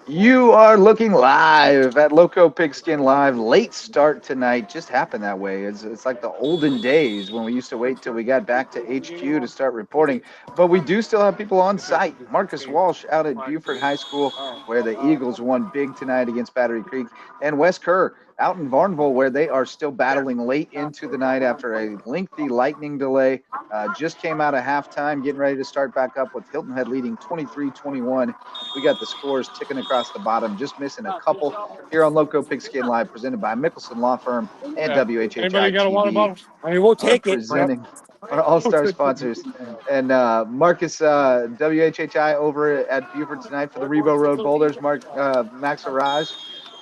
You are looking live at Loco Pigskin Live. Late start tonight. Just happened that way. It's like the olden days when we used to wait till we got back to HQ to start reporting. But we do still have people on site. Marcus Walsh out at Buford High School, where the Eagles won big tonight against Battery Creek, and Wes Kerr out in Varnville, where they are still battling late into the night after a lengthy lightning delay. Just came out of halftime, getting ready to start back up with Hilton Head leading 23-21. We got the scores ticking across the bottom, just missing a couple here on Loco Pigskin Live, presented by Mickelson Law Firm and Yeah. Anybody WHHI got a water TV, bottle? I mean, we'll are take it. Right? presenting our all-star sponsors. And Marcus, WHHI over at Buford tonight for the Rebo Road Boulders. Max Araj,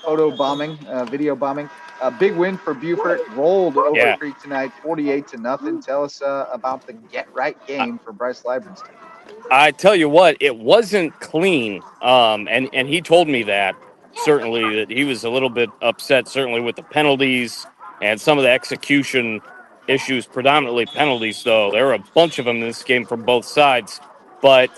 photo bombing, video bombing. A big win for Buford. Rolled over Yeah. Creek tonight, 48-0. Tell us about the get right game for Bryce Liburn's team. I tell you what, it wasn't clean. And he told me that certainly that he was a little bit upset, certainly with the penalties and some of the execution issues, predominantly penalties, though. There were a bunch of them in this game from both sides. But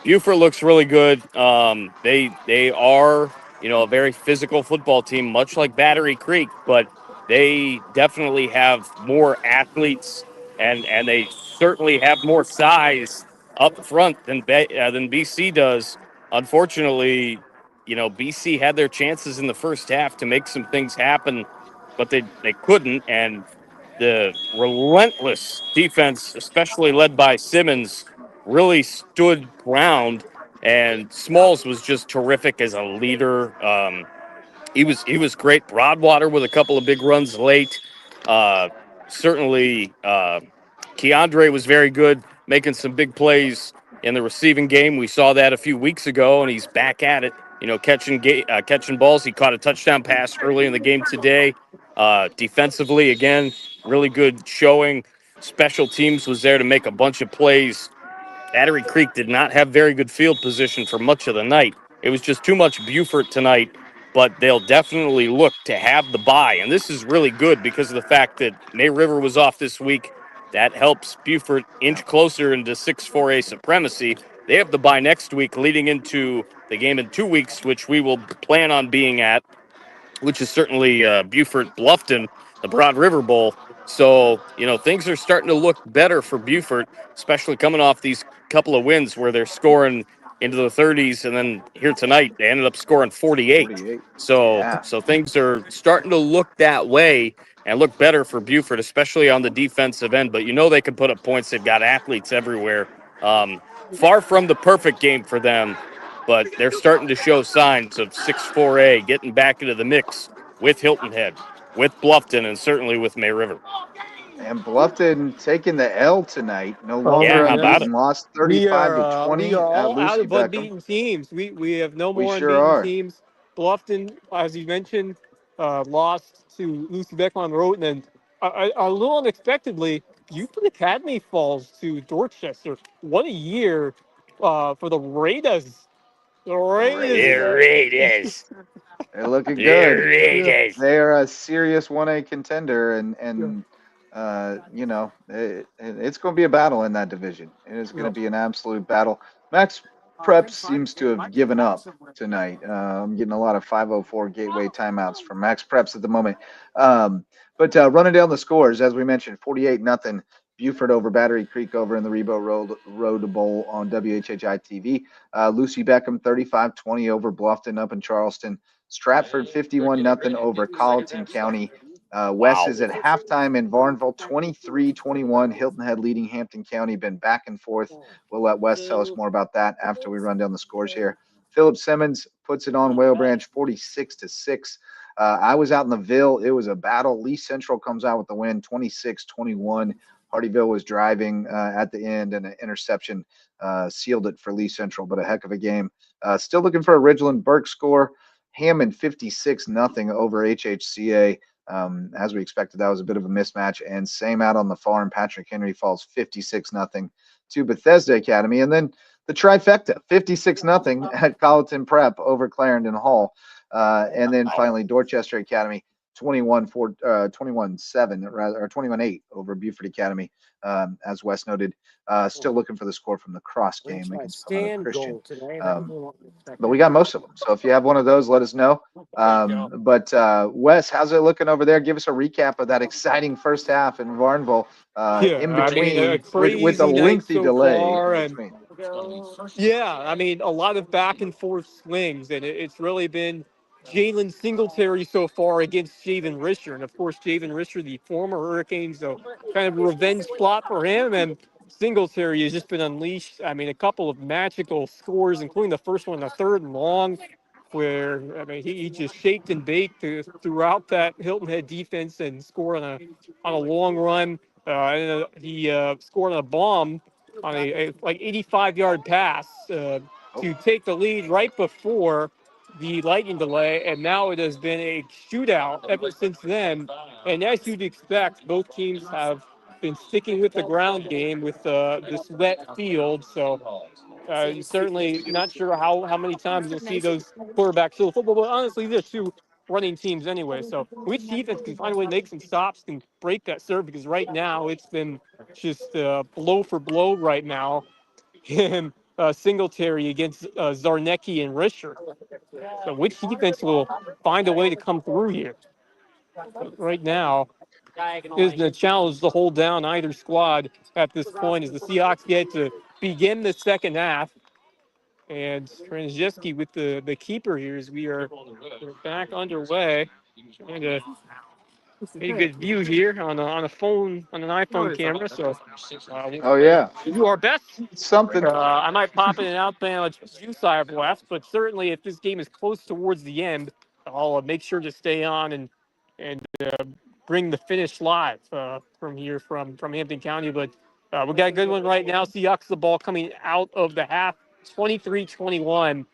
Buford looks really good. They are, a very physical football team, much like Battery Creek, but they definitely have more athletes and they certainly have more size up front than BC does. Unfortunately, BC had their chances in the first half to make some things happen, but they couldn't. And the relentless defense, especially led by Simmons, really stood ground. And Smalls was just terrific as a leader. He was great. Broadwater with a couple of big runs late. Uh, certainly, Keandre was very good, making some big plays in the receiving game. We saw that a few weeks ago, and he's back at it. Catching balls. He caught a touchdown pass early in the game today. Defensively, again, really good showing. Special teams was there to make a bunch of plays. Battery Creek did not have very good field position for much of the night. It was just too much Buford tonight, but they'll definitely look to have the bye. And this is really good because of the fact that May River was off this week. That helps Buford inch closer into 6-4A supremacy. They have the bye next week, leading into the game in 2 weeks, which we will plan on being at, which is certainly Buford Bluffton, the Broad River Bowl. So, things are starting to look better for Buford, especially coming off these couple of wins where they're scoring into the 30s. And then here tonight, they ended up scoring 48. 48. So, Yeah. so things are starting to look that way and look better for Buford, especially on the defensive end. But they can put up points. They've got athletes everywhere. Far from the perfect game for them, but they're starting to show signs of 6-4A getting back into the mix with Hilton Head, with Bluffton, and certainly with May River. And Bluffton taking the L tonight, no Oh longer Yeah, how about yes, it? unbeaten, lost we 35 are to we 20 are at all out Lucy of Beckham. unbeaten teams. We have no We more sure unbeaten are. teams. Bluffton, as you mentioned, lost to Lucy Beck on the road, and then a little unexpectedly, Buford Academy falls to Dorchester. What a year for the Raiders! The Raiders. There it is. They're looking There good. it Yeah. is. They are a serious 1A contender, and Yeah. it's going to be a battle in that division. It is going Yeah. to be an absolute battle. Max Prep seems to have given up tonight. I'm getting a lot of 504 gateway timeouts from Max Preps at the moment. But running down the scores, as we mentioned, 48-0. Buford over Battery Creek over in the Rebo Road Bowl on WHHI TV. Lucy Beckham 35-20 over Bluffton up in Charleston. Stratford 51-0 over Colleton County. West Wow. is at halftime in Varnville 23-21. Hilton Head leading Hampton County. Been back and forth. We'll let Wes tell us more about that after we run down the scores here. Philip Simmons puts it on Whale Branch 46-6. I was out in the Ville. It was a battle. Lee Central comes out with the win 26-21. Hardyville was driving at the end, and an interception sealed it for Lee Central, but a heck of a game. Still looking for a Ridgeland Burke score. Hammond 56-0 over HHCA. As we expected, that was a bit of a mismatch. And same out on the farm. Patrick Henry falls 56-0 to Bethesda Academy. And then the trifecta 56-0 at Colleton Prep over Clarendon Hall. And then finally, Dorchester Academy 21-7 rather, or 21-8 over Buford Academy. As Wes noted, still looking for the score from the cross game against Palmetto Christian. But we got most of them. So if you have one of those, let us know. But Wes, how's it looking over there? Give us a recap of that exciting first half in Varnville. In between, a with a crazy night lengthy so delay far, in and between. yeah, I mean, a lot of back and forth swings, and it's really been Jalen Singletary so far against Javen Risher. And of course, Javen Risher, the former Hurricane, so kind of a revenge plot for him. And Singletary has just been unleashed. I mean, a couple of magical scores, including the first one, the third and long, where I mean he just shaked and baked throughout that Hilton Head defense and scored on a long run. And he scored on a bomb on a like 85-yard pass to take the lead right before the lightning delay, and now it has been a shootout ever since then. And as you'd expect, both teams have been sticking with the ground game with this wet field. So certainly not sure how many times you'll see those quarterbacks throw the football, but honestly, they're two running teams anyway. So which defense can find a way to make some stops, can break that serve, because right now it's been just blow for blow right now. Him Singletary against Zarnecki and Risher. So which defense will find a way to come through here? But right now is the challenge to hold down either squad at this point as the Seahawks get to begin the second half. And Franziski with the keeper here as we're back underway. And a pretty good view here on a phone, on an iPhone camera. So Oh yeah, we'll do our best. something. I might pop in and out there on a few side left, but certainly if this game is close towards the end, I'll make sure to stay on and bring the finish live from here from Hampton County. But we got a good one right now. Seahawks the ball coming out of the half, 23-21.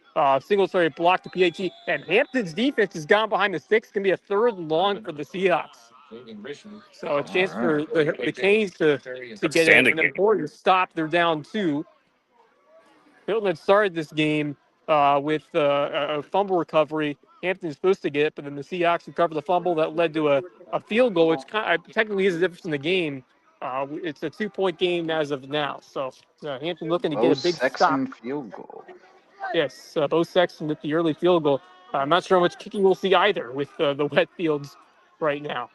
Singletary blocked the PAT, and Hampton's defense has gone behind the six. Going to be a third and long for the Seahawks. So a chance for the Canes to get an important stop. They're down 2. Hilton had started this game with a fumble recovery. Hampton is supposed to get it, but then the Seahawks recovered the fumble that led to a field goal, which technically is the difference in the game. It's a 2-point game as of now. So Hampton looking to get a big Sexton stop. field goal. Yes, Bo Sexton with the early field goal. I'm not sure how much kicking we'll see either with the wet fields right now.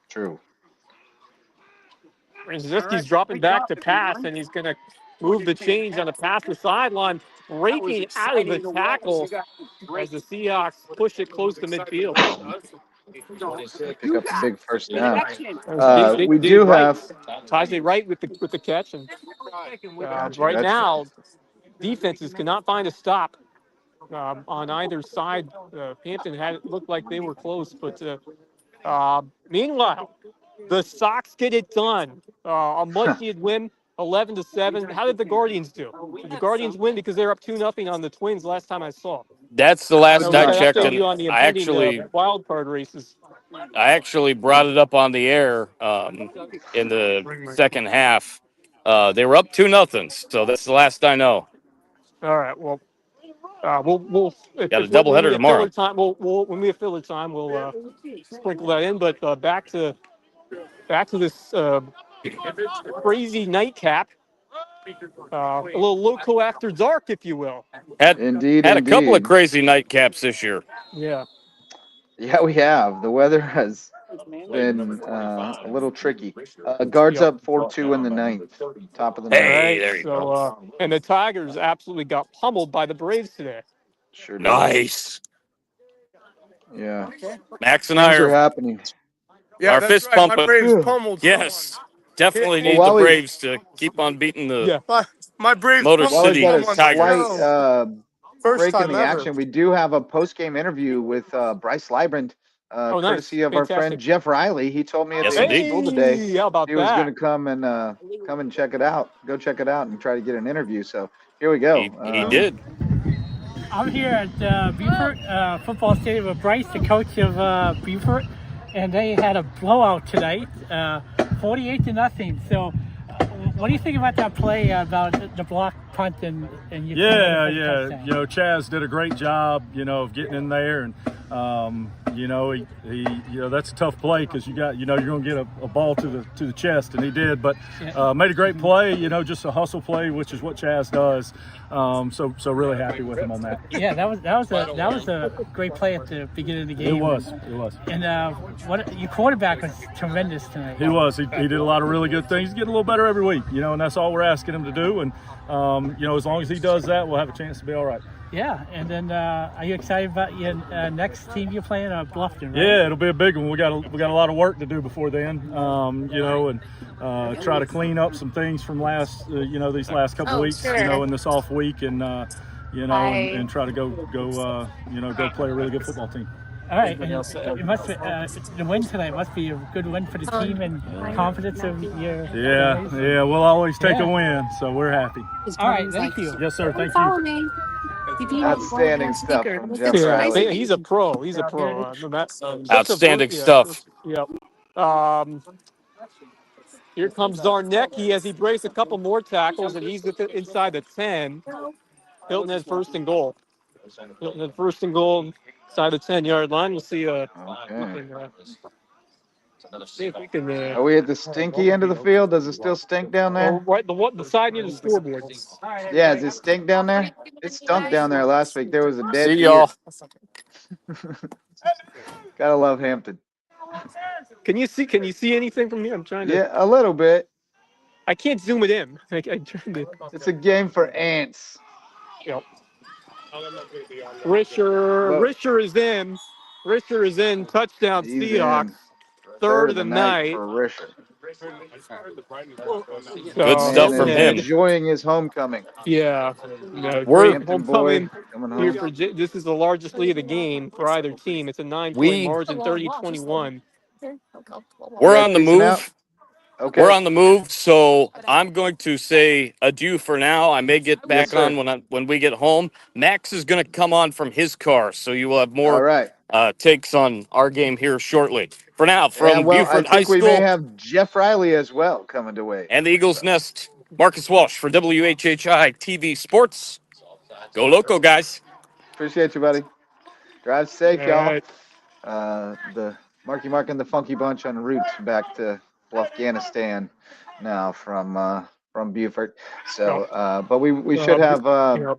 True. Ranziski's dropping back to pass, and he's going to move the change on the pass to the sideline, breaking out of the tackle as the Seahawks push it close to midfield. Pick up a big first down. Big We do have Tajay Wright with the catch, and right now defenses cannot find a stop on either side. Hampton had it looked like they were close, but meanwhile, the Sox get it done. A much-needed win, 11-7. How did the Guardians do? Did the Guardians win because they were up 2-0 on the Twins last time I saw? That's the last I checked. And you on the wild card races. I actually brought it up on the air in the second half. They were up 2-0, so that's the last I know. All right. Well, we'll got a doubleheader tomorrow. When we have filler time, we'll sprinkle that in. But back to this crazy nightcap. A little Lowco after dark, if you will. Had a couple of crazy nightcaps this year. Yeah. Yeah, we have. The weather has been a little tricky. Guards up 4-2 in the ninth. Top of the ninth. Hey, there you go. And the Tigers absolutely got pummeled by the Braves today. Sure. Nice. Yeah. Max and I are happening. Yeah, our fist right. pumping. My Braves pummeled. Yes. Definitely need the Braves to keep on beating the my Braves Motor pummeled City Tigers. Break in the action. We do have a post-game interview with Bryce Librand, courtesy of our friend Jeff Riley. He told me at the end of school today he was going to come and check it out. Go check it out and try to get an interview. So here we go. He did. I'm here at Beaufort Football Stadium with Bryce, the coach of Beaufort, and they had a blowout tonight, 48-0. So, what do you think about that play about the block punt and you? Yeah. You know, Chaz did a great job, of getting in there and That's a tough play because you're going to get a ball to the chest, and he did. But made a great play. Just a hustle play, which is what Chaz does. So really happy with him on that. Yeah, that was a great play at the beginning of the game. It was. And your quarterback was tremendous tonight. He was. He did a lot of really good things. He's getting a little better every week, and that's all we're asking him to do. And as long as he does that, we'll have a chance to be all right. Yeah, and then are you excited about your next team you're playing, Bluffton? Right? Yeah, it'll be a big one. We got a lot of work to do before then. And try to clean up some things from these last couple weeks. In this off week, and and try to go play a really good football team. All right, and it must be, the win tonight must be a good win for the team and confidence of your. Yeah, we'll always take a win, so we're happy. All right, thank you. Yes, sir. Thank Follow you. me. Outstanding stuff from Jeff Riley. He's a pro. Outstanding stuff. Yep. Here comes Zarnecki as he breaks a couple more tackles, and he's inside the 10. Hilton has first and goal. Inside the 10-yard line. We'll see. See if we can. Are we at the stinky end of the field? Does it still stink down there? Right, the side near the scoreboard. Yeah, does it stink down there? It stunk down there last week. There was a dead See deer. y'all. Gotta love Hampton. Can you see anything from here? I'm trying to. Yeah, a little bit. I can't zoom it in. I tried to. It's a game for ants. Yep. Risher is in. Touchdown He's Seahawks. in. Third of the night. For Risher. Good stuff from him. Enjoying his homecoming. Yeah. We're Hampton homecoming. boy coming Here home. this is the largest lead of the game for either team. It's a 9-point margin, 30-21. We're on the move. Okay. We're on the move, so I'm going to say adieu for now. I may get back sir. on when we get home. Max is going to come on from his car, so you will have All more right. takes on our game here shortly. For now, from I Buford High think we School may have Jeff Riley as well coming to wait. and the Eagles Nest, Marcus Walsh for WHHI TV Sports. Go Loco, guys. Appreciate you, buddy. Drive safe, y'all. Right. The Marky Mark and the Funky Bunch en route back to Afghanistan now from Buford. So, but we should have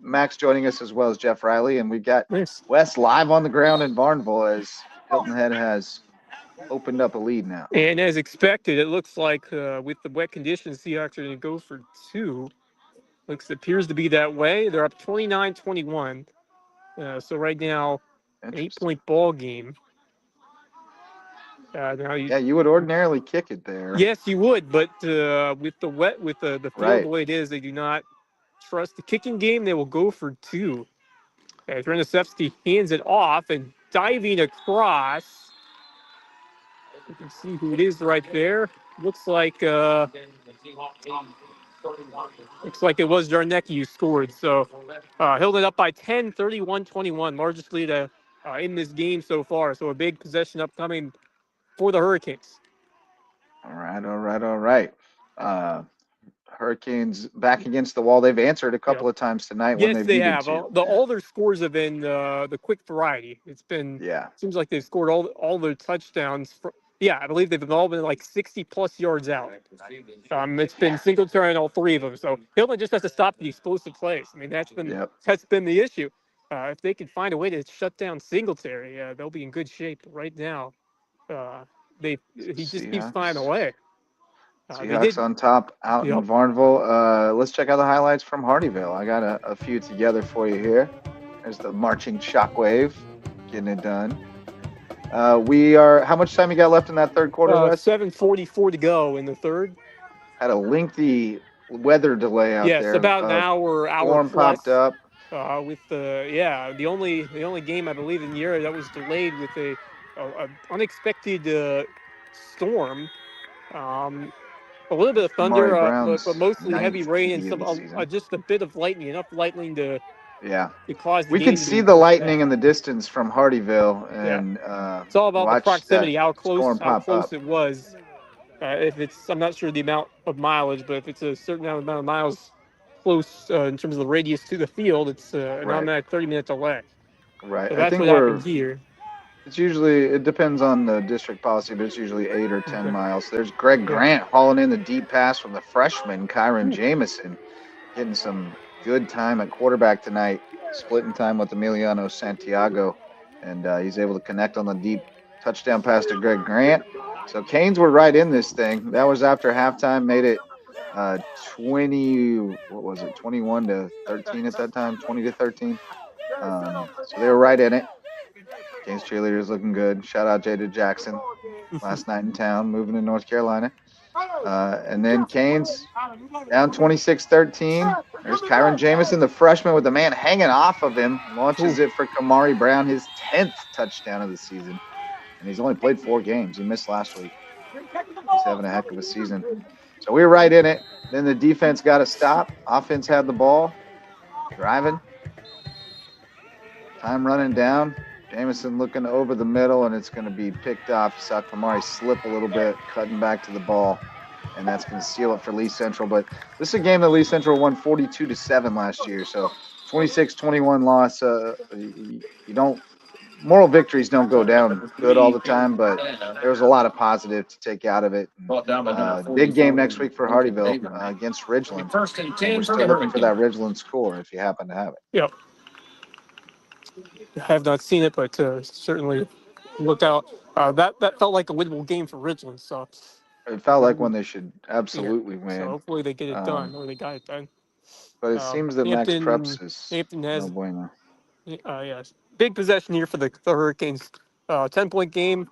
Max joining us as well as Jeff Riley, and we got Wes live on the ground in Barnville as Hilton Head has opened up a lead now. And as expected, it looks like with the wet conditions, Seahawks are going to go for 2. Appears to be that way. They're up 29-21. So right now, an 8-point ball game. You would ordinarily kick it there. Yes, you would, but with the field Right. the way it is, they do not trust the kicking game. They will go for 2. Renasevsky hands it off and diving across. You can see who it is right there. Looks like it was Jarnecki who scored. So Hilton up by 10, 31-21, largest lead in this game so far. So a big possession upcoming for the Hurricanes. All right. Hurricanes back against the wall. They've answered a couple of times tonight when Yes, they've they needed have. to. All their scores have been the quick variety. It's been seems like they've scored all their touchdowns. I believe they've all been like 60-plus yards out. It's been Singletary on all 3 of them. So Hilton just has to stop the explosive plays. I mean, that's been the issue. If they can find a way to shut down Singletary, they'll be in good shape right now. He just keeps finding a way. Seahawks on top out in Varnville. Let's check out the highlights from Hardyville. I got a few together for you here. There's the marching shockwave getting it done. How much time you got left in that third quarter, Wes? 7:44 to go in the third. Had a lengthy weather delay out there. Yes, about an hour storm plus. popped up. With the only game I believe in the area that was delayed with a unexpected storm. A little bit of thunder, but mostly heavy rain and some just a bit of lightning, enough lightning to cause the we game could to see be the lightning in the distance from Hardyville, and it's all about the proximity, how close up. it was. I'm not sure the amount of mileage, but if it's a certain amount of miles close in terms of the radius to the field, it's an automatic 30-minute delay. Right. So that's what happened here. It's usually, it depends on the district policy, but it's usually 8 or 10 Okay. miles. There's Greg Yeah. Grant hauling in the deep pass from the freshman, Kyron Jamison, getting some good time at quarterback tonight, splitting time with Emiliano Santiago, and he's able to connect on the deep touchdown pass to Greg Grant. So Canes were right in this thing. That was after halftime, made it 20, what was it, 21-13 at that time, 20-13. So they were right in it. Canes cheerleaders looking good. Shout out Jada Jackson last night in town, moving to North Carolina. And then Canes down 26-13. There's Kyron Jamison, the freshman, with the man hanging off of him, launches it for Kamari Brown, his 10th touchdown of the season. And he's only played 4 games. He missed last week. He's having a heck of a season. So we were right in it. Then the defense got a stop. Offense had the ball, driving. Time running down. Jamison looking over the middle, and it's going to be picked off. Saw Kamari slip a little bit, cutting back to the ball, and that's going to seal it for Lee Central. But this is a game that Lee Central won 42-7 last year. So 26-21 loss. You don't, moral victories don't go down good all the time, but there was a lot of positive to take out of it. Big game next week for Hardyville against Ridgeland. And we're still looking for that Ridgeland score if you happen to have it. Yep. I have not seen it, but certainly look out. That felt like a winnable game for Ridgeland. So It felt like one they should absolutely so win. hopefully they get it done, or they got it done. But it seems that Max Preps is Hampton has no bueno. yes, big possession here for the Hurricanes. 10-point game.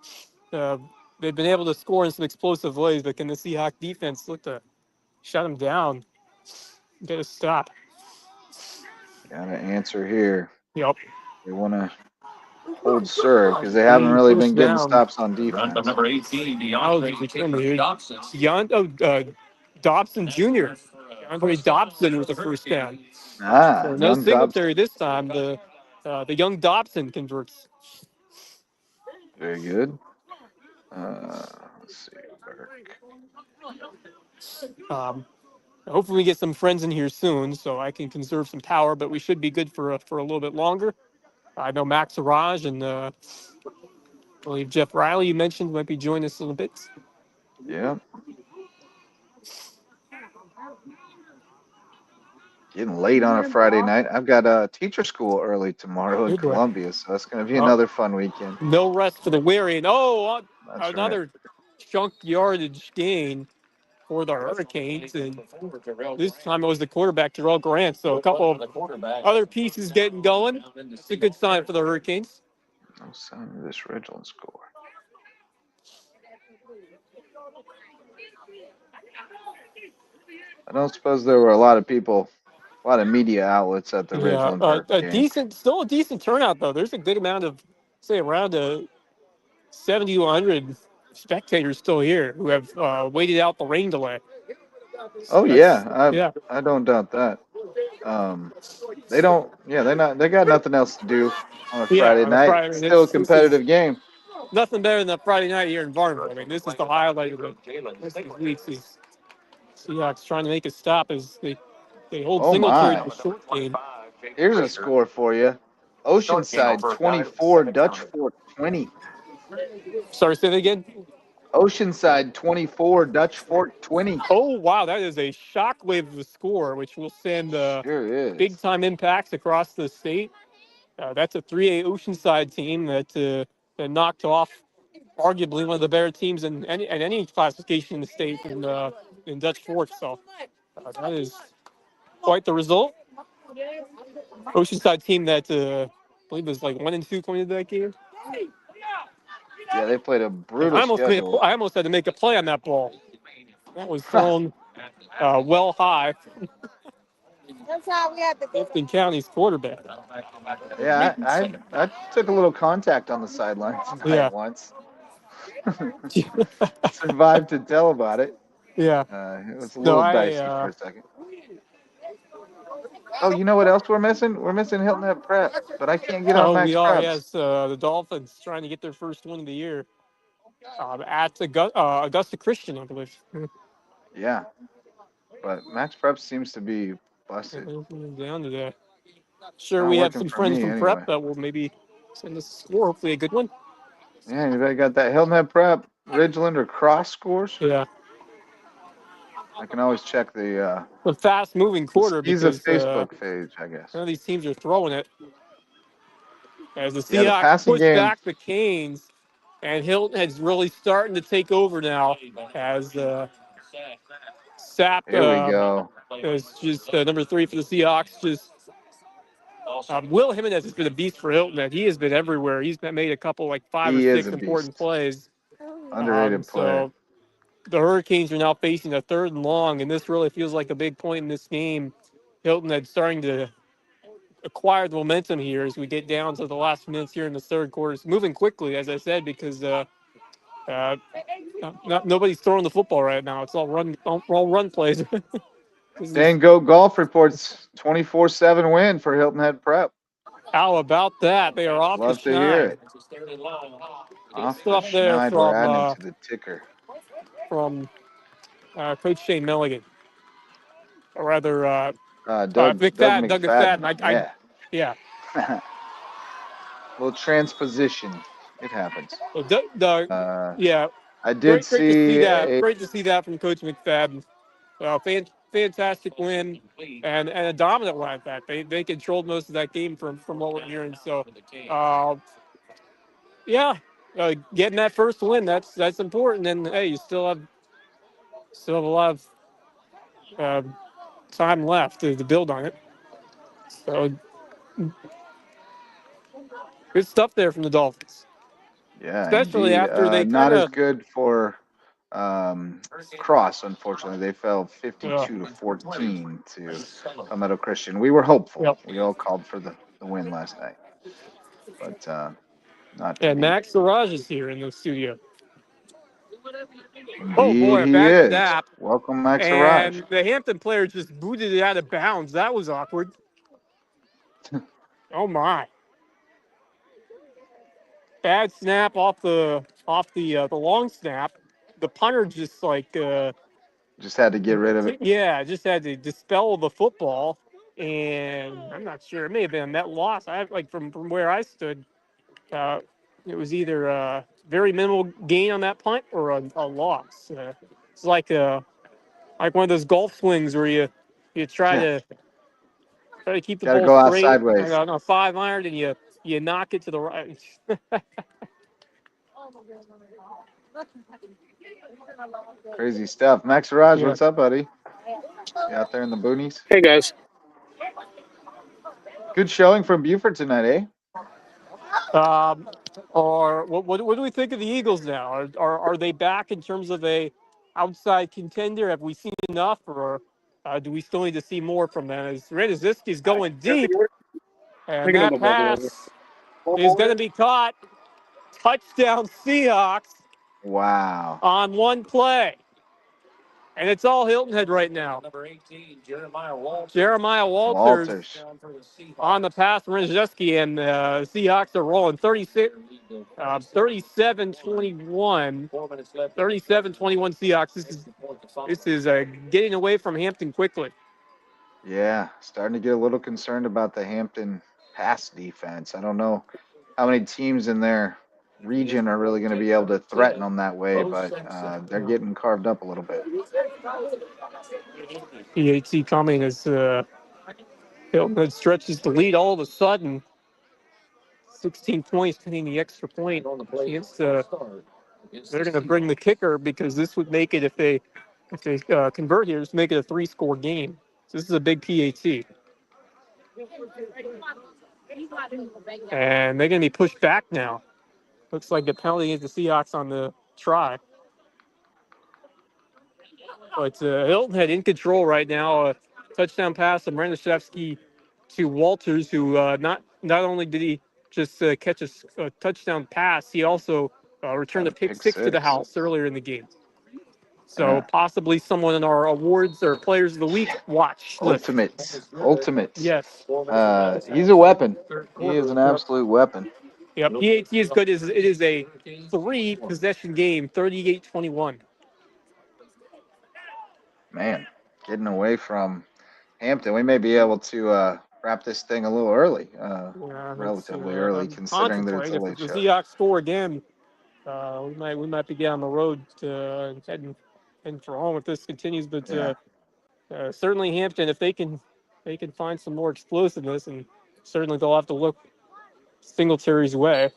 They've been able to score in some explosive ways, but can the Seahawk defense look to shut them down? Get a stop. Got to answer here. Yep. They want to hold serve because they haven't really been getting stops on defense. Number 18, Dobson Jr. Andre Dobson with the first down. So no Young Singletary Dobson. this time. The young Dobson converts. Very good. Let's see. Hopefully we get some friends in here soon so I can conserve some power, but we should be good for a little bit longer. I know Max Araj and I believe Jeff Riley, you mentioned, might be joining us in a bit. Yeah. Getting late on a Friday night. I've got teacher school early tomorrow in Columbia, so that's going to be another fun weekend. No rest for the weary. And That's another chunk yardage gain for the Hurricanes. And this time it was the quarterback, Terrell Grant. So a couple of other pieces getting going. It's a good sign for the Hurricanes. No sign of this Ridgeland score. I don't suppose there were a lot of people, a lot of media outlets at the Ridgeland game. Still a decent turnout though. There's a good amount of, say, around 70 to 100 spectators still here who have waited out the rain delay. Oh yeah, I don't doubt that. They got nothing else to do on a Friday night. Still a competitive game. Nothing better than a Friday night here in Varnum. I mean, this is the highlight of the week. Seahawks trying to make a stop as they hold Singletary to a short game. Here's a score for you. Oceanside 24, Dutch Fork 20. Sorry, say that again. Oceanside 24, Dutch Fork 20. Oh, wow. That is a shockwave of a score, which will send big-time impacts across the state. That's a 3A Oceanside team that knocked off arguably one of the better teams in any classification in the state in Dutch Fork. So that is quite the result. Oceanside team that I believe was like 1-2 going into that game. Yeah, they played a brutal schedule. I almost had to make a play on that ball. That was thrown well high. That's how we had to Clifton County's quarterback. Yeah, I took a little contact on the sidelines once. Survived to tell about it. Yeah. It was a little dicey for a second. Oh, you know what else we're missing? We're missing Hilton Head Prep, but I can't get on Max we are, Preps. yes. The Dolphins trying to get their first win of the year at Augusta Christian, I believe. Yeah, but Max Prep seems to be busted. Down to that. Sure, we have some friends from Prep that will maybe send us a score, hopefully a good one. Yeah, anybody got that Hilton Head Prep, Ridgeland, or Cross scores? Yeah, I can always check the fast-moving quarter Skiza because Facebook page, I guess. none of these teams are throwing it. As the Yeah, the Seahawks passing push game. back the Canes, and Hilton Head's really starting to take over now as Sapp Here we go. is just number 3 for the Seahawks. Just Will Jimenez has been a beast for Hilton Head. He has been everywhere. He's made a couple, like 5 or He is 6 a important beast. plays. Underrated player. So the Hurricanes are now facing a 3rd and long, and this really feels like a big point in this game. Hilton Head starting to acquire the momentum here as we get down to the last minutes here in the 3rd quarter. It's moving quickly, as I said, because nobody's throwing the football right now. It's all run plays. Dan Go Golf reports 24-7 win for Hilton Head Prep. How about that? They are off Love the to hear schneid. it. Good Off the stuff there schneid, we're adding to the ticker. from Coach Shane Milligan, or rather, Doug McFadden. McFadden. Yeah. Little transposition. It happens. Doug, yeah. I did Great to see see that. Great to see that from Coach McFadden. Fantastic win and a dominant one. In fact, they controlled most of that game from what we're hearing. So, getting that first win that's important. And hey, you still have a lot of time left to build on it. So good stuff there from the Dolphins. Yeah, Especially indeed. after they Not kind as of good for Cross, unfortunately. They fell 52-14 to Palmetto Christian. We were hopeful. Yep. We all called for the win last night, but not to And be. Max Garage is here in the studio. Indeed, Oh boy, a he bad is. snap. Welcome, Max Araj. And the Hampton player just booted it out of bounds. That was awkward. Oh my! Bad snap off the long snap. The punter just just had to get rid of it. Yeah, just had to dispel the football. And I'm not sure. It may have been a net loss. I from where I stood, it was either a very minimal gain on that punt or a loss. It's like one of those golf swings where you try to keep the Got to ball go out straight sideways. on a 5-iron, and you knock it to the right. Crazy stuff. Max Araj, Yeah. what's up, buddy? You out there in the boonies? Hey guys. Good showing from Buford tonight, eh? Or what do we think of the Eagles now? Are they back in terms of a outside contender? Have we seen enough, or do we still need to see more from them? As Rediziski's going deep, and that pass is going to be caught. Touchdown Seahawks Wow. on one play. And it's all Hilton Head right now. Jeremiah Walters on the pass from Rediziski, and Seahawks are rolling 37-21. 37-21 Seahawks. This is getting away from Hampton quickly. Yeah, starting to get a little concerned about the Hampton pass defense. I don't know how many teams in their region are really going to be able to threaten them that way, but they're getting carved up a little bit. PAT coming as Hilton Head stretches the lead all of a sudden. 16 points, hitting the extra point. They're going to bring the kicker because this would make it, if they convert here, just make it a 3-score game. So this is a big PAT. And they're going to be pushed back now. Looks like the penalty is the Seahawks on the try. But Hilton Head in control right now. A touchdown pass from Reniszewski to Walters, who not only did he just catch a touchdown pass, he also returned a pick six to the house earlier in the game. So possibly someone in our awards or players of the week watch list. Ultimate. Yes. He's a weapon. He is an absolute weapon. Yeah, PAT is good. It is a 3-possession game, 38-21. Man, getting away from Hampton. We may be able to wrap this thing a little early, relatively early, considering that it's a late show. show. The Seahawks score again, we might be getting on the road to heading for home if this continues. But certainly Hampton, if they can find some more explosiveness, and certainly they'll have to look Singletary's way.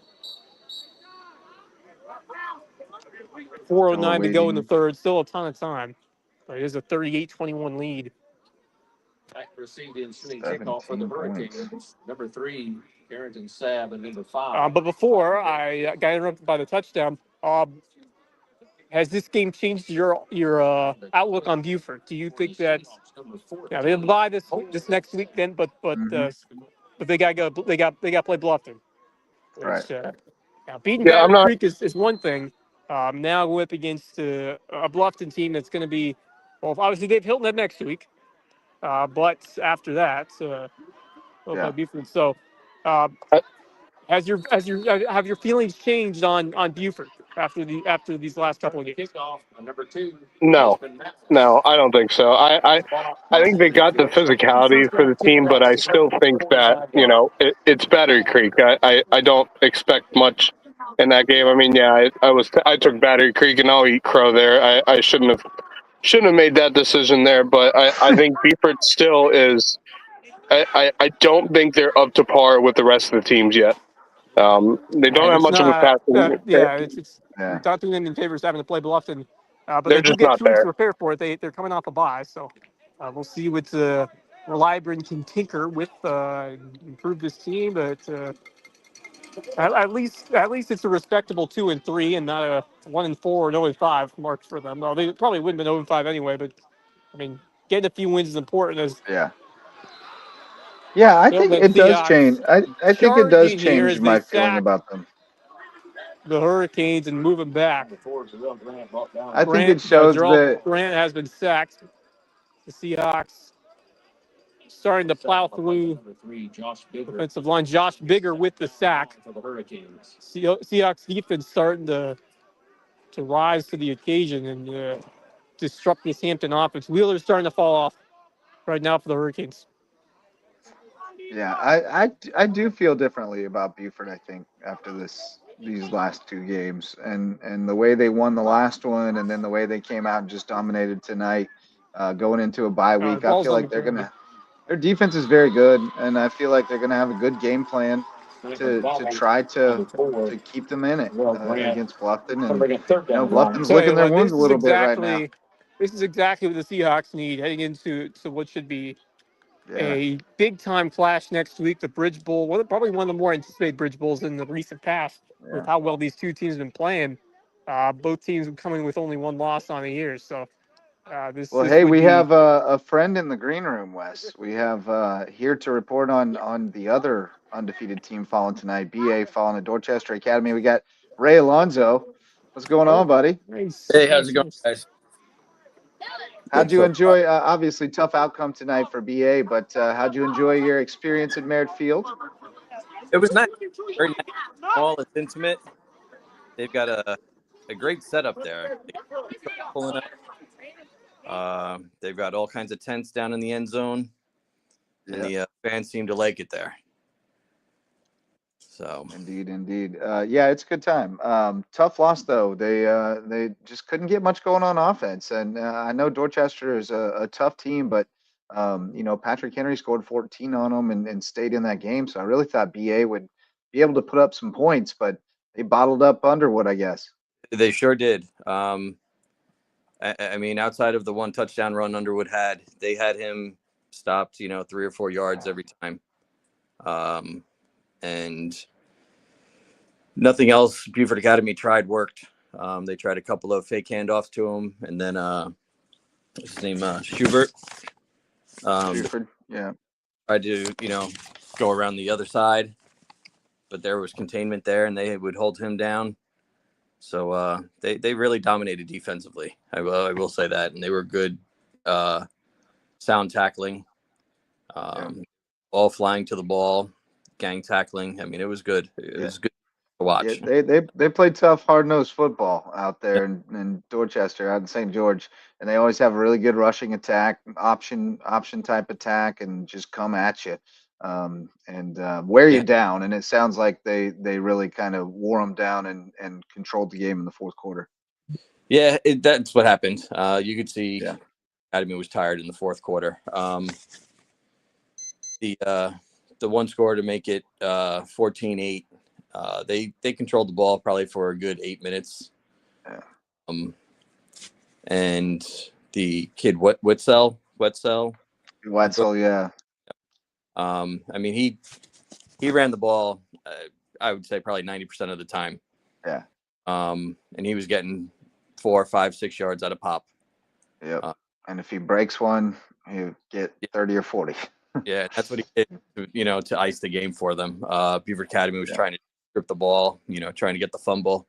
4:09 to go in the third. Still a ton of time. But it is a 38-21 lead. Received the ensuing kickoff for the Hurricanes. Number 3, Carrington Sabb, and number 5. But before I got interrupted by the touchdown, has this game changed your outlook on Buford? Do you think that they'll buy this next week then, but they got to play Bluffton. Right. Now beating Yeah, I'm Battery not. Creek is one thing. Now we're up against a Bluffton team that's going to be, well, obviously they've Hilton Head next week, but after that, they'll play Buford. So, have your feelings changed on Buford after these last couple of games? Number 2. No, no, I don't think so. I think they got the physicality for the team, but I still think that it's Battery Creek. I don't expect much in that game. I mean, yeah, I took Battery Creek and I'll eat crow there. I shouldn't have made that decision there, but I think Beaufort still is. I don't think they're up to par with the rest of the teams yet. They don't have It's much of a not. passing. It's not doing them in favors having to play Bluffton, but They're they do just get not 2 weeks to there. prepare for it. They're coming off a bye, so we'll see what Libran can tinker with, improve this team. But at least it's a respectable 2-3 and not a 1-4 or 0-5 mark for them. No, they probably wouldn't have been 0-5 anyway. But I mean, getting a few wins is important. As I think it does change. I think it does charging here change as they my feeling sack about them. the Hurricanes and move them back. I think it shows that Grant has been sacked. The Seahawks starting to plow through defensive line. Josh Bigger with the sack. Seahawks defense starting to rise to the occasion and disrupt this Hampton offense. Wheeler's starting to fall off right now for the Hurricanes. I do feel differently about Buford. I think after these last 2 games and the way they won the last one, and then the way they came out and just dominated tonight, going into a bye week, I feel like their defense is very good, and I feel like they're gonna have a good game plan to try to keep them in it against Bluffton. And Bluffton's licking their wounds a little bit right now. This is exactly what the Seahawks need heading into what should be a big-time clash next week. The Bridge Bowl, probably one of the more anticipated Bridge Bowls in the recent past, with how well these two teams have been playing. Both teams coming with only 1 loss on the year. So we have a friend in the green room, Wes. We have here to report on the other undefeated team falling tonight, BA falling to Dorchester Academy. We got Ray Alonzo. What's going on, buddy? Hey, how's it going, guys? How'd you enjoy, obviously tough outcome tonight for BA, but how'd you enjoy your experience at Merritt Field? It was nice. Very nice. Small, it's intimate. They've got a great setup there. Pulling up. They've got all kinds of tents down in the end zone, and the fans seem to like it there. So Indeed. It's a good time. Tough loss though. They just couldn't get much going on offense, and I know Dorchester is a tough team, but Patrick Henry scored 14 on them and stayed in that game. So I really thought BA would be able to put up some points, but they bottled up Underwood, I guess. They sure did. I mean, outside of the 1 touchdown run Underwood had, they had him stopped, 3 or 4 yards every time. And nothing else Beaufort Academy tried worked. They tried a couple of fake handoffs to him, and then his name Schubert. Buford, tried to go around the other side, but there was containment there, and they would hold him down. So they really dominated defensively. I will say that, and they were good, sound tackling, all flying to the ball. Gang tackling. I mean, it was good. It was good to watch. They play tough, hard-nosed football out there in Dorchester, out in St. George, and they always have a really good rushing attack, option type attack, and just come at you. and wear you down. And it sounds like they really kind of wore them down and controlled the game in the fourth quarter. Yeah, that's what happened. You could see Yeah. Academy was tired in the fourth quarter. The one score to make it 14-8. They controlled the ball probably for a good 8 minutes. Yeah. And the kid Wetzel, yeah. I mean he ran the ball. I would say probably 90% of the time. Yeah. And he was getting 4, 5, 6 yards out of pop. Yep. And if he breaks one, he'll get 30 or 40. Yeah, that's what he did, to ice the game for them. Beaufort Academy was trying to grip the ball, trying to get the fumble.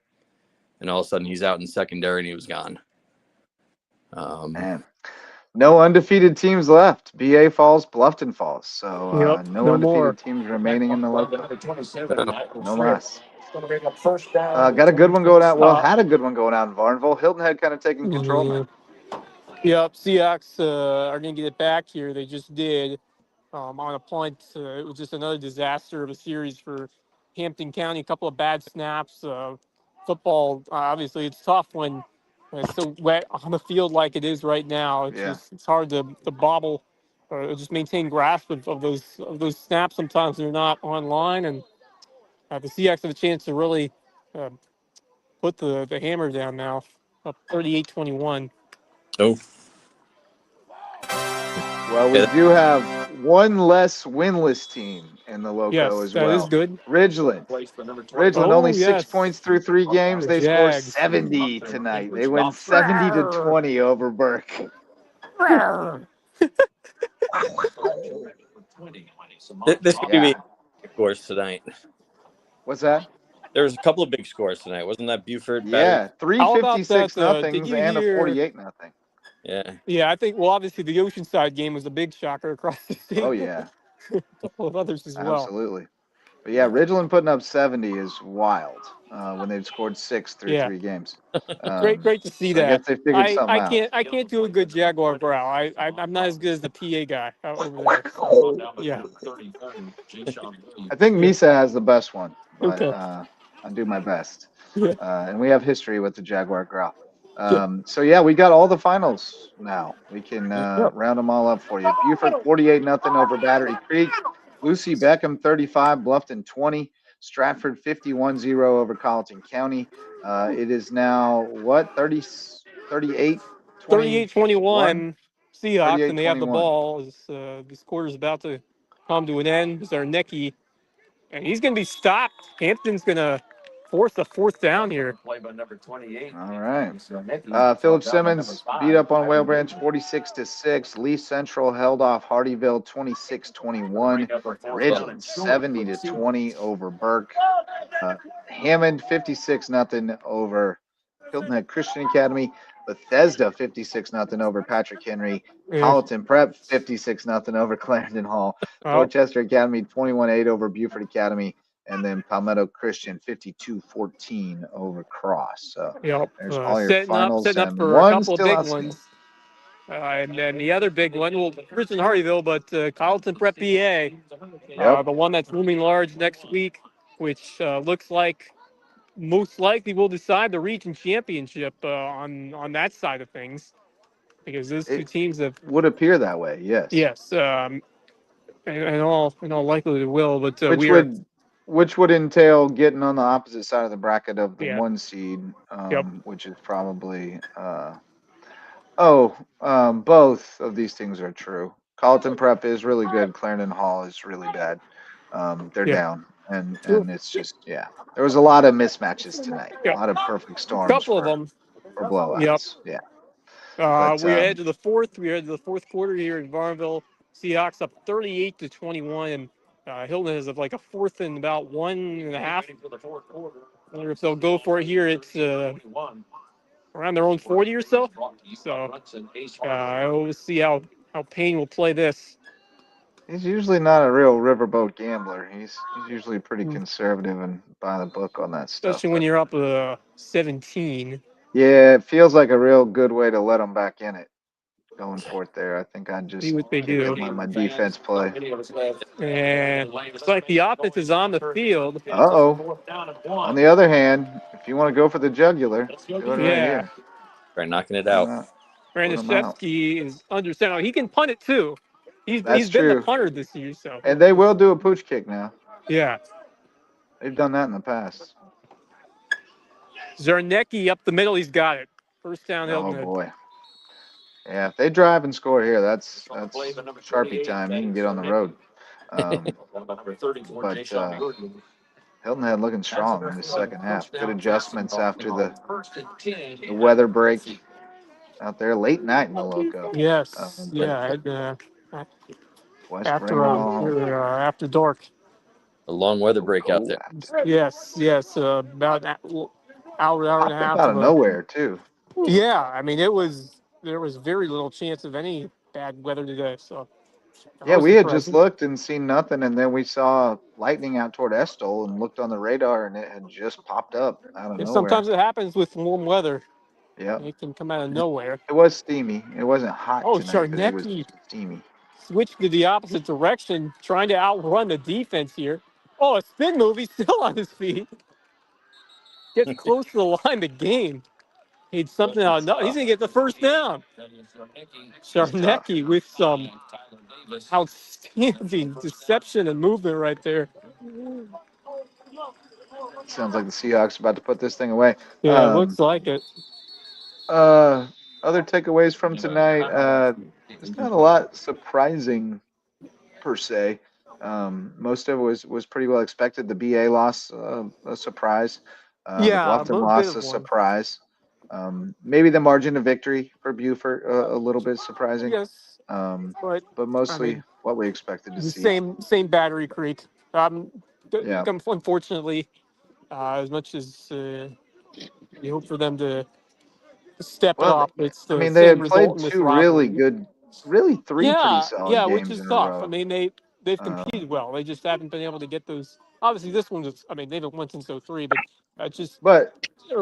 And all of a sudden he's out in secondary and he was gone. Man. No undefeated teams left. BA falls, Bluffton falls. So no undefeated more teams remaining in the Lowco. No less. Got a good one going out. Well, had a good one going out in Varnville. Hilton Head kind of taking control now. Yep, Seahawks are going to get it back here. They just did on a punt. It was just another disaster of a series for Hampton County. A couple of bad snaps. Football, obviously, it's tough when it's so wet on the field like it is right now. It's hard to bobble or just maintain grasp of those snaps. Sometimes they're not online, and the Seahawks have a chance to really put the hammer down now, up 38-21. Oh. Well, we do have one less winless team in the Lowco as well. That is good. Ridgeland only 6 points through 3 games. They score 70 tonight. They win 70-20 over Burke. This could be scores tonight. What's that? There was a couple of big scores tonight. Wasn't that Buford? Yeah, 356 nothings and a 48 nothing. Yeah, I think, well, obviously the Oceanside game was a big shocker across the state. Oh, yeah. A couple of others as well. Absolutely. But yeah, Ridgeland putting up 70 is wild when they've scored 6 through 3 games. Great to see so that. I guess they figured something out. I can't do a good Jaguar growl. I'm not as good as the PA guy over there. So, yeah. I think Misa has the best one, but I'll do my best. And we have history with the Jaguar growl. So yeah, we got all the finals now. We can round them all up for you. Buford 48-0 over Battery Creek. Lucy Beckham 35, Bluffton 20, Stratford 51-0 over Colleton County. It is now what 38-21 Seahawks, and they have the ball. This quarter's about to come to an end. It's our Necky, and he's going to be stopped. Hampton's going to force a 4th down here. All right. Philip Simmons beat up on Whale Branch 46-6. Lee Central held off Hardyville 26-21. Ridgeland 70-20 over Burke. Hammond 56-0 over Hilton Head Christian Academy. Bethesda 56-0 over Patrick Henry. Colleton Prep 56-0 over Clarendon Hall. Dorchester Academy 21-8 over Buford Academy. And then Palmetto Christian 52-14 over Cross. So there's all your finals. Setting up for a couple of big ones. And then the other big one, well, Christian Hardyville, but Carleton Prep BA, the one that's looming large next week, which looks like most likely will decide the region championship on that side of things, because those two teams would appear that way. Yes. Yes. And all likelihood it will, but which would entail getting on the opposite side of the bracket of the 1 seed, which is probably both of these things are true. Colleton Prep is really good. Clarendon Hall is really bad. They're down, and it's just there was a lot of mismatches tonight. A lot of perfect storms. Couple of them for blowouts. Yeah. We head to the fourth. We head to the fourth quarter here in Varnville. Seahawks up 38-21, and Hilton is like a 4th and about 1.5. I wonder if they'll go for it here. It's around their own 40 or so. So we'll see how Payne will play this. He's usually not a real riverboat gambler. He's usually pretty conservative and by the book on that stuff. Especially when you're up 17. Yeah, it feels like a real good way to let him back in it. going for it there. I think I'd just See what they kick do. it, let my defense play. And it's like the offense is on the field. Uh-oh. On the other hand, if you want to go for the jugular, do it right Yeah. here. Try knocking it Why out. not? Put 'em out. Brandashevsky is under center. He can punt it too. That's He's been the true. punter this year, so And they will do a pooch kick now. yeah. They've done that in the past. Zarnecki up the middle. He's got it. First down, Oh Hilton Head. boy. Yeah, if they drive and score here, that's Sharpie time. You can get on the road. But Hilton Head looking strong in the second half. Good adjustments after the weather break out there. Late night in the Lowco. Yes, But yeah. West bringing them all home. After dark. A long weather break out there. Yes. About an hour and a half. Out of nowhere too. Yeah, I mean there was very little chance of any bad weather today. So Yeah, we had just looked and seen nothing, and then we saw lightning out toward Estill and looked on the radar, and it had just popped up out of nowhere. Sometimes it happens with warm weather. Yeah, it can come out of nowhere. It was steamy. It wasn't hot tonight, but it was Zarnecki steamy. switched to the opposite direction, trying to outrun the defense here. Oh, a spin move. He's still on his feet. Gets close to the line to gain. He's something out. No, he's gonna get the first down. Zarnecki with some outstanding deception and movement right there. Sounds like the Seahawks are about to put this thing away. Yeah, it looks like it. Other takeaways from tonight, there's not a lot surprising per se. Most of it was pretty well expected. The BA loss, a surprise. The Bluffton loss, a surprise. Maybe the margin of victory for Buford, a little bit surprising. Yes, but mostly what we expected to see. Same Battery Creek. Yeah. Unfortunately, as much as you hope for them to step it up, it's the they same had played result in this two rivalry. really three pretty solid which games is in tough. a row. I mean, they've competed well. They just haven't been able to get those. Obviously, this one's. I mean, they haven't won since 03, but just. But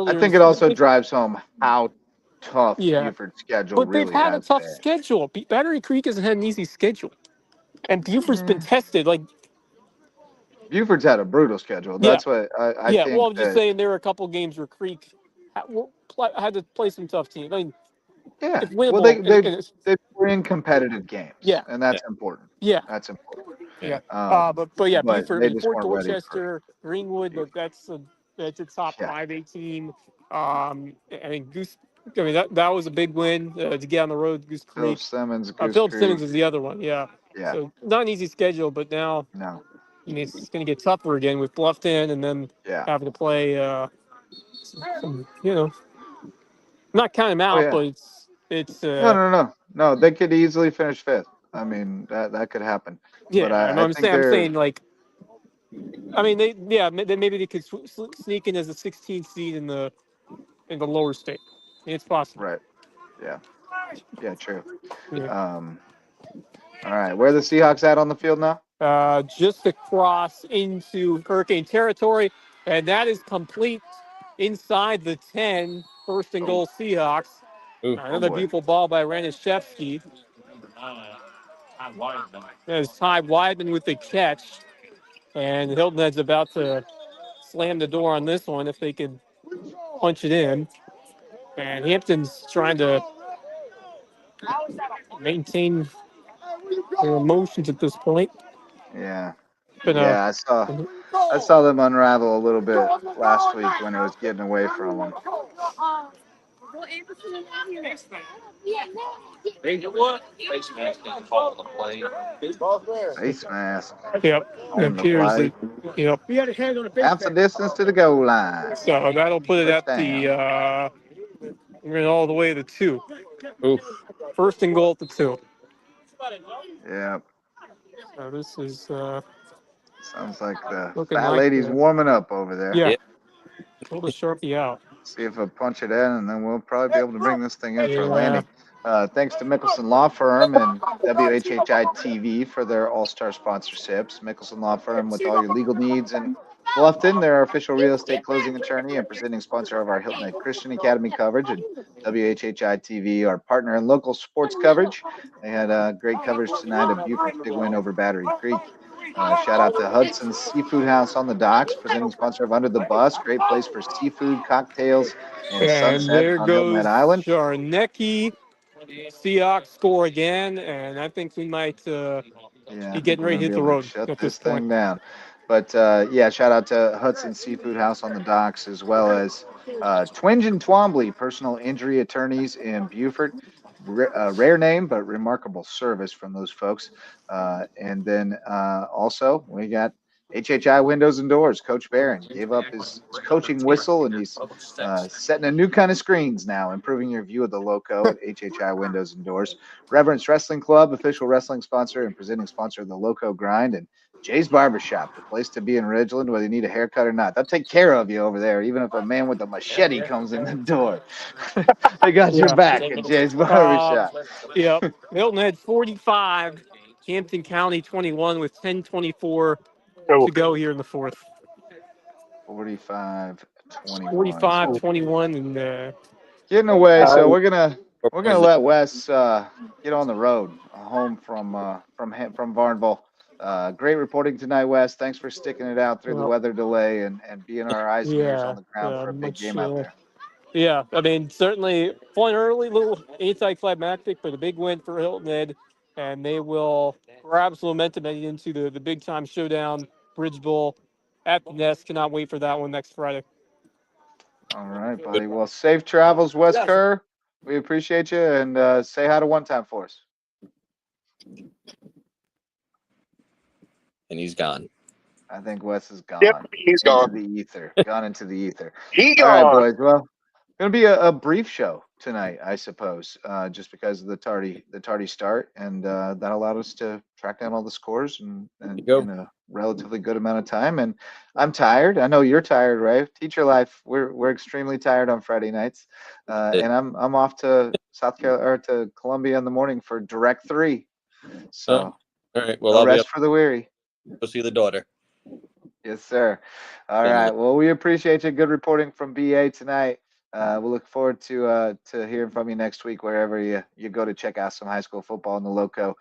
I think it also drives home how tough Buford's schedule but really they've had a tough been. schedule. Battery Creek hasn't had an easy schedule, and Buford's been tested. Like Buford's had a brutal schedule. That's what I think. Well, I'm just saying there were a couple games where Creek had to play some tough teams. I mean, it's winnable. Well, they were in competitive games. Yeah, and that's important. Yeah, that's important. Yeah, but Buford, they just Fort weren't ready Dorchester, Greenwood. But that's a top 5A team. I mean, Goose. I mean that was a big win to get on the road. Goose Creek. Philip Simmons is the other one. Yeah. Yeah. So not an easy schedule, but now it's going to get tougher again with Bluffton, and then having to play. Not count him out, but it's. No. They could easily finish fifth. I mean that could happen. Yeah, but I'm saying like. I mean, maybe they could sneak in as a 16th seed in the lower state. It's possible. Right. Yeah. Yeah. True. Yeah. All right. Where are the Seahawks at on the field now? Just across into Hurricane territory, and that is complete inside the 10. First and goal, Seahawks. Another beautiful ball by Ranishevsky. There's Ty Weidman with the catch. And Hilton Head's about to slam the door on this one if they can punch it in. And Hampton's trying to maintain their emotions at this point. Yeah. But, I saw them unravel a little bit last week when it was getting away from them. Face mask. Yep. It appears that, Half the distance to the goal line. So that'll put it at the all the way to 2. First and goal at the 2. Yeah. So this is sounds like the looking fat like lady's warming up over there. Yeah. Pull the Sharpie out. See if I punch it in, and then we'll probably be able to bring this thing in for a landing. Thanks to Mickelson Law Firm and WHHI TV for their all-star sponsorships. Mickelson Law Firm with all your legal needs and Bluffton, their official real estate closing attorney and presenting sponsor of our Hilton Head Christian Academy coverage, and WHHI TV, our partner in local sports coverage. They had great coverage tonight of Buford's big win over Battery Creek. Shout out to Hudson's Seafood House on the Docks, presenting sponsor of Under the Bus. Great place for seafood, cocktails, and And sunset there on Hilton goes Head Island. Charnecki. Seahawks score again, and I think we might Yeah, be I think getting we're ready gonna to be hit the able to road shut at this this point. thing down. But yeah, shout out to Hudson Seafood House on the Docks, as well as Twinge and Twombly, personal injury attorneys in Beaufort. Rare name, but remarkable service from those folks. And then also we got HHI Windows and Doors. Coach Barron gave up his coaching whistle, and he's setting a new kind of screens now, improving your view of the Lowco at HHI Windows and Doors. Reverence Wrestling Club, official wrestling sponsor and presenting sponsor of the Lowco Grind, and Jay's Barbershop, the place to be in Ridgeland, whether you need a haircut or not. They'll take care of you over there, even if a man with a machete comes in the door. They got your Yeah. back at Jay's Barbershop. Yep. Hilton Head 45, Hampton County 21 with 10:24 Oh, to go here in the fourth. 45-21. 45-21, and Getting away, so uh, we're gonna Is let Wes get on the road home from Varnville. Great reporting tonight, Wes. Thanks for sticking it out through the well, weather delay and being our eyes and ears yeah, on the ground for a big much. game out there. Yeah, I mean, certainly fun early, little anticlimactic, but a big win for Hilton Head, and they will grab some momentum heading into the big time showdown, Bridge Bowl at the Nest. Cannot wait for that one next Friday. All right, buddy. Well, safe travels, Wes Kerr. We appreciate you, and say hi to One Time for us. and he's gone. I think Wes is gone. Yep, he's into gone. the ether. Gone into the ether. He All right, gone. boys. Well, gonna be a brief show tonight, I suppose, just because of the tardy start, and that allowed us to track down all the scores and Go. in a relatively good amount of time. And I'm tired. I know you're tired, right? Teacher life. We're extremely tired on Friday nights, and I'm off to South Carolina or to Columbia in the morning for direct 3. So All right. Well, no I'll be rest up for the weary. to see the daughter. Yes, sir. All Been right. late. Well, we appreciate you. Good reporting from BA tonight. We'll look forward to hearing from you next week, wherever you go to check out some high school football in the Loco.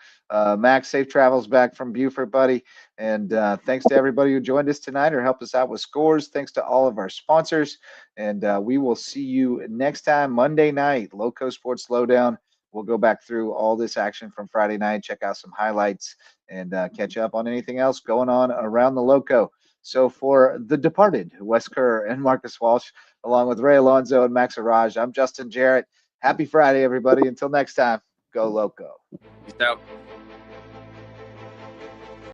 Max, safe travels back from Beaufort, buddy. And thanks to everybody who joined us tonight or helped us out with scores. Thanks to all of our sponsors. And we will see you next time, Monday night, Loco Sports Lowdown. We'll go back through all this action from Friday night, check out some highlights, and catch up on anything else going on around the Loco. So for the departed, Wes Kerr and Marcus Walsh, along with Ray Alonso and Max Araj, I'm Justin Jarrett. Happy Friday, everybody. Until next time, go Loco. Peace out.